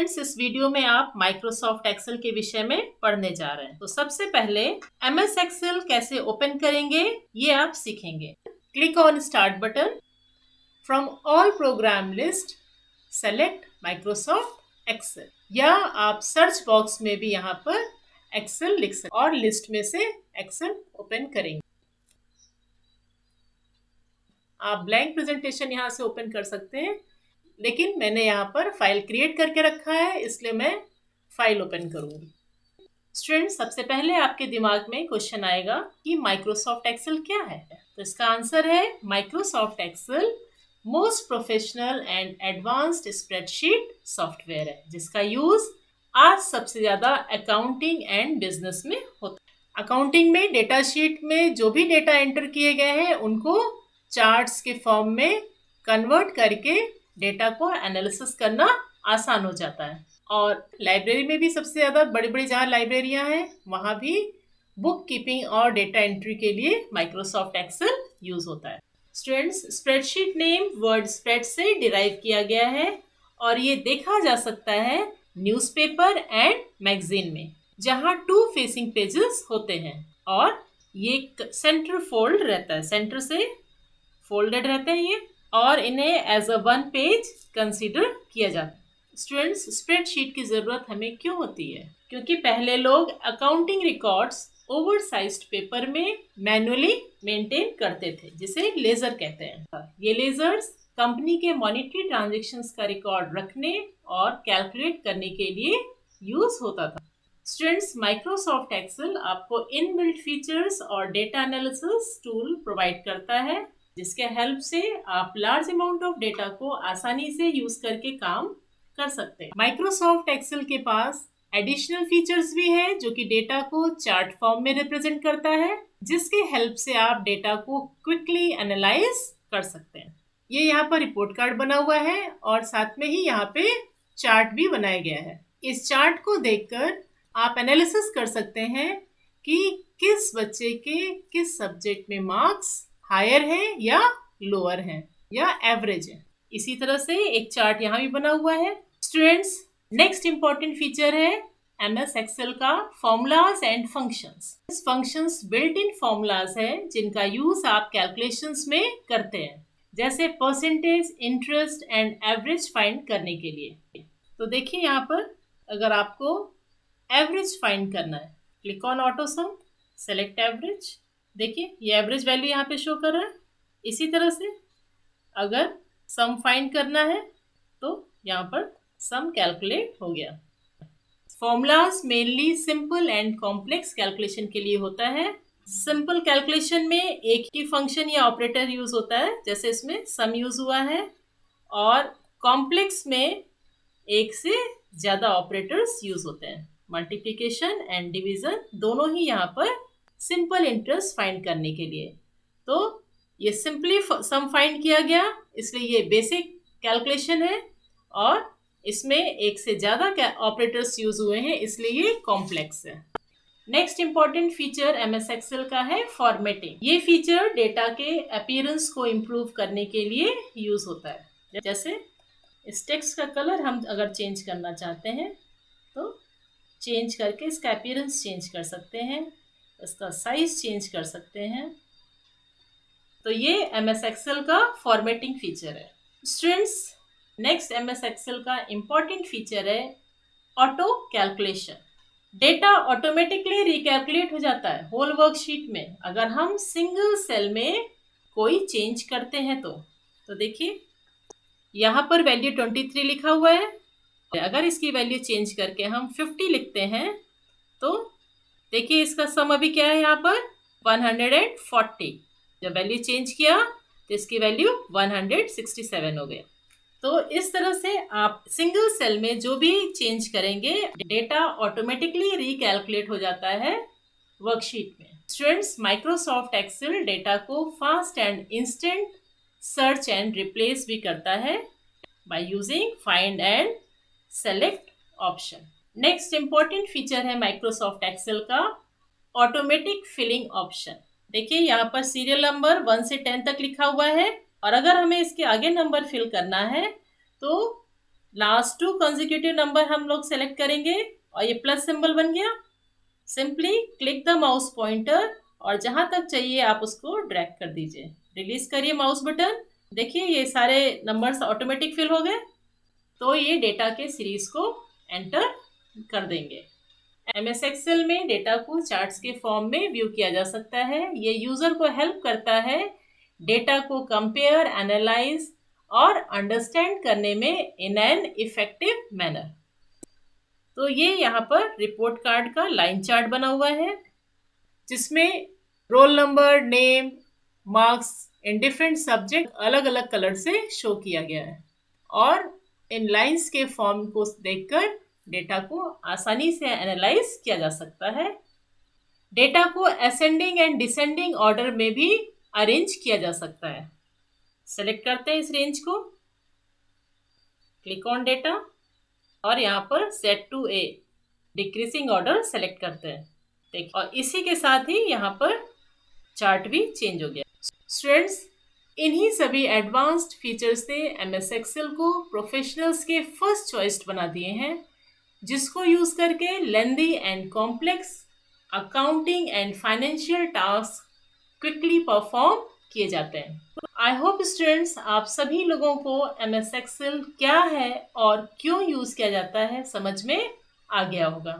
Students, इस video में आप माइक्रोसॉफ्ट एक्सेल के विषय में पढ़ने जा रहे हैं। तो सबसे पहले एमएस एक्सेल कैसे ओपन करेंगे ये आप सीखेंगे। Click on start button. From all program list select Microsoft Excel, या आप सर्च बॉक्स में भी यहाँ पर एक्सेल लिख सकते और लिस्ट में से एक्सेल ओपन करेंगे। आप ब्लैंक प्रेजेंटेशन यहाँ से ओपन कर सकते हैं, लेकिन मैंने यहाँ पर फाइल क्रिएट करके रखा है, इसलिए मैं फाइल ओपन करूंगी। स्टूडेंट्स, सबसे पहले आपके दिमाग में क्वेश्चन आएगा कि माइक्रोसॉफ्ट एक्सेल क्या है। तो इसका आंसर है Microsoft Excel most professional and advanced spreadsheet software है, जिसका यूज आज सबसे ज्यादा अकाउंटिंग एंड बिजनेस में होता है। अकाउंटिंग में डेटा शीट में जो भी डेटा एंटर किए गए हैं उनको चार्ट्स के फॉर्म में कन्वर्ट करके डेटा को एनालिसिस करना आसान हो जाता है। और लाइब्रेरी में भी सबसे ज़्यादा बड़ी बड़ी जहाँ लाइब्रेरियाँ हैं वहाँ भी बुक कीपिंग और डेटा एंट्री के लिए माइक्रोसॉफ्ट एक्सेल यूज होता है। Students, spreadsheet name word spread से डिराइव किया गया है और ये देखा जा सकता है न्यूज़पेपर एंड मैगजीन में, जहाँ 2 फेसिंग पेजेस होते हैं और ये सेंटर फोल्ड रहता है, सेंटर से फोल्डेड रहते हैं ये, और इन्हें एज अ 1 पेज कंसीडर किया जाता है। स्टूडेंट्स, स्प्रेडशीट की ज़रूरत हमें क्यों होती है? क्योंकि पहले लोग अकाउंटिंग रिकॉर्ड्स ओवरसाइज्ड पेपर में मैनुअली मेंटेन करते थे, जिसे लेजर कहते हैं। ये लेजर्स कंपनी के मॉनेटरी ट्रांजैक्शंस का रिकॉर्ड रखने और कैलकुलेट करने के लिए यूज होता था। स्टूडेंट्स, माइक्रोसॉफ्ट एक्सेल आपको इनबिल्ट फीचर्स और डेटा एनालिसिस टूल प्रोवाइड करता है, जिसके हेल्प से आप लार्ज अमाउंट ऑफ डेटा को आसानी से यूज करके काम कर सकते हैं। माइक्रोसॉफ्ट एक्सेल के पास एडिशनल फीचर्स भी है जो कि डेटा को चार्ट फॉर्म में रिप्रेजेंट करता है, जिसके हेल्प से आप डेटा को क्विकली एनालाइज कर सकते हैं। ये यहाँ पर रिपोर्ट कार्ड बना हुआ है और साथ में ही यहाँ पे चार्ट भी बनाया गया है। इस चार्ट को देखकर आप एनालिसिस कर सकते हैं कि किस बच्चे के किस सब्जेक्ट में मार्क्स हायर है या लोअर है या एवरेज है। इसी तरह से एक चार्ट यहाँ भी बना हुआ है। स्टूडेंट्स, नेक्स्ट इंपॉर्टेंट फीचर है एमएस एक्सेल का फॉर्मूलाज एंड फंक्शंस। इस फंक्शंस बिल्ट इन फॉर्मूलाज है जिनका यूज आप कैलकुलेशंस में करते हैं, जैसे percentage, interest and average find करने के लिए। तो देखिए यहाँ पर अगर आपको एवरेज फाइंड करना है, click on auto some, select average. देखिए ये एवरेज वैल्यू यहाँ पे शो कर रहा है। इसी तरह से अगर सम फाइंड करना है तो यहाँ पर सम कैलकुलेट हो गया। Formulas mainly simple and complex calculation के लिए होता है। सिंपल कैलकुलेशन में एक ही फंक्शन या ऑपरेटर यूज होता है, जैसे इसमें सम यूज हुआ है, और कॉम्प्लेक्स में एक से ज़्यादा ऑपरेटर्स यूज होते हैं। मल्टीप्लिकेशन एंड डिवीजन दोनों ही यहाँ पर सिंपल इंटरेस्ट फाइंड करने के लिए। तो ये सिंपली सम फाइंड किया गया, इसलिए ये बेसिक कैलकुलेशन है, और इसमें एक से ज़्यादा ऑपरेटर्स यूज हुए हैं, इसलिए ये कॉम्प्लेक्स है। Next important feature MS Excel का है फॉर्मेटिंग। ये फीचर डेटा के अपीयरेंस को इम्प्रूव करने के लिए यूज होता है। जैसे इस टेक्स्ट का कलर हम अगर चेंज करना चाहते हैं तो चेंज करके इसका अपीयरेंस चेंज कर सकते हैं, इसका साइज चेंज कर सकते हैं। तो ये एमएस एक्सेल का फॉर्मेटिंग फीचर है। स्टूडेंट्स, नेक्स्ट एमएस एक्सेल का इंपॉर्टेंट फीचर है auto calculation. Data automatically recalculate हो जाता है होल वर्कशीट में अगर हम सिंगल सेल में कोई चेंज करते हैं तो देखिए यहाँ पर वैल्यू 23 लिखा हुआ है। अगर इसकी वैल्यू चेंज करके हम 50 लिखते हैं तो देखिए इसका सम अभी क्या है, यहाँ पर 140। जब वैल्यू चेंज किया तो इसकी वैल्यू 167 हो गया। तो इस तरह से आप सिंगल सेल में जो भी चेंज करेंगे डेटा ऑटोमेटिकली रिकैलकुलेट हो जाता है वर्कशीट में। स्टूडेंट्स, माइक्रोसॉफ्ट एक्सेल डेटा को fast and instant search and replace भी करता है by using find and select option. Next important feature है माइक्रोसॉफ्ट एक्सेल का ऑटोमेटिक फिलिंग ऑप्शन। देखिए यहाँ पर सीरियल नंबर 1 से 10 तक लिखा हुआ है, और अगर हमें इसके आगे नंबर फिल करना है तो लास्ट 2 कंसेक्यूटिव नंबर हम लोग सेलेक्ट करेंगे और ये प्लस सिंबल बन गया। Simply click the mouse pointer और जहां तक चाहिए आप उसको ड्रैग कर दीजिए। रिलीज करिए माउस बटन। देखिए ये सारे नंबर्स ऑटोमेटिक फिल हो गए। तो ये डेटा के सीरीज को एंटर कर देंगे। एमएस एक्सेल में डेटा को चार्ट्स के फॉर्म में व्यू किया जा सकता है। ये यूजर को हेल्प करता है डेटा को कंपेयर, एनालाइज और अंडरस्टैंड करने में इन एन इफेक्टिव मैनर। तो ये यहाँ पर रिपोर्ट कार्ड का लाइन चार्ट बना हुआ है जिसमें roll number, name, marks in different subject अलग अलग कलर से शो किया गया है और इन लाइंस के फॉर्म को देखकर डेटा को आसानी से एनालाइज किया जा सकता है। डेटा को असेंडिंग एंड डिसेंडिंग ऑर्डर में भी अरेंज किया जा सकता है। सेलेक्ट करते हैं इस रेंज को, क्लिक ऑन डेटा और यहाँ पर set to a decreasing order select करते हैं। देखिए और इसी के साथ ही यहाँ पर चार्ट भी चेंज हो गया। स्टूडेंट्स, इन्हीं सभी एडवांस्ड फीचर्स ने एमएस एक्सेल को प्रोफेशनल्स के फर्स्ट चॉइस बना दिए हैं, जिसको यूज करके lengthy and complex accounting and financial task quickly perform किए जाते हैं। आई होप स्टूडेंट्स आप सभी लोगों को एमएस एक्सेल क्या है और क्यों यूज किया जाता है समझ में आ गया होगा।